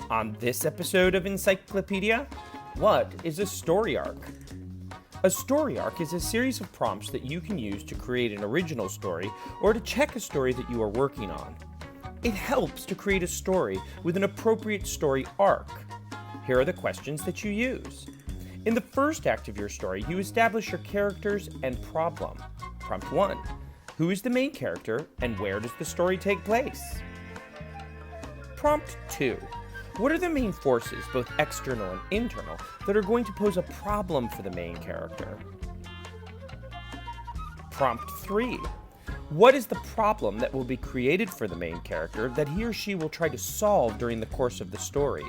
On this episode of EncyClipPedia, what is a story arc? A story arc is a series of prompts that you can use to create an original story or to check a story that you are working on. It helps to create a story with an appropriate story arc. Here are the questions that you use. In the first act of your story, you establish your characters and problem. Prompt 1. Who is the main character and where does the story take place? Prompt 2. What are the main forces, both external and internal, that are going to pose a problem for the main character? Prompt 3. What is the problem that will be created for the main character that he or she will try to solve during the course of the story?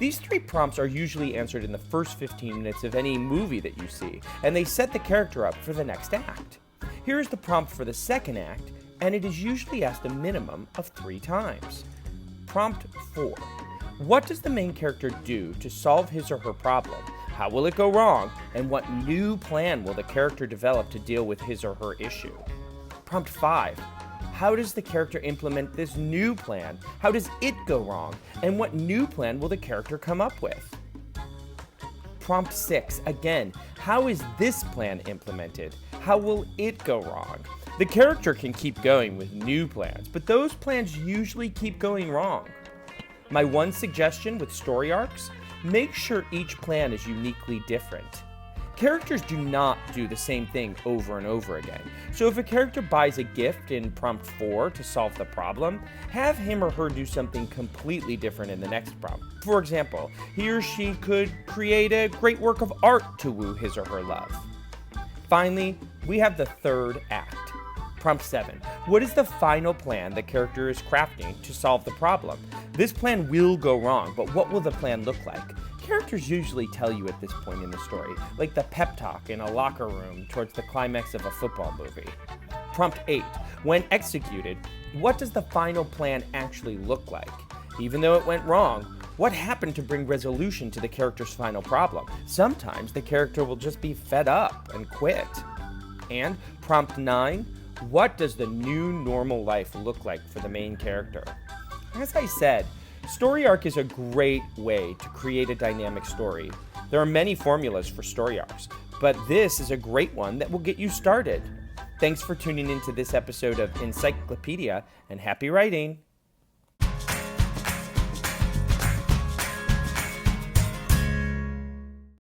These 3 prompts are usually answered in the first 15 minutes of any movie that you see, and they set the character up for the next act. Here is the prompt for the second act, and it is usually asked a minimum of 3 times. Prompt 4. What does the main character do to solve his or her problem? How will it go wrong? And what new plan will the character develop to deal with his or her issue? Prompt 5. How does the character implement this new plan? How does it go wrong? And what new plan will the character come up with? Prompt 6. Again, how is this plan implemented? How will it go wrong? The character can keep going with new plans, but those plans usually keep going wrong. My one suggestion with story arcs, make sure each plan is uniquely different. Characters do not do the same thing over and over again. So if a character buys a gift in prompt 4 to solve the problem, have him or her do something completely different in the next prompt. For example, he or she could create a great work of art to woo his or her love. Finally, we have the third act. Prompt 7. What is the final plan the character is crafting to solve the problem? This plan will go wrong, but what will the plan look like? Characters usually tell you at this point in the story, like the pep talk in a locker room towards the climax of a football movie. Prompt 8. When executed, what does the final plan actually look like? Even though it went wrong, what happened to bring resolution to the character's final problem? Sometimes the character will just be fed up and quit. And prompt 9. What does the new normal life look like for the main character? As I said, story arc is a great way to create a dynamic story. There are many formulas for story arcs, but this is a great one that will get you started. Thanks for tuning into this episode of EncyClipPedia, and happy writing!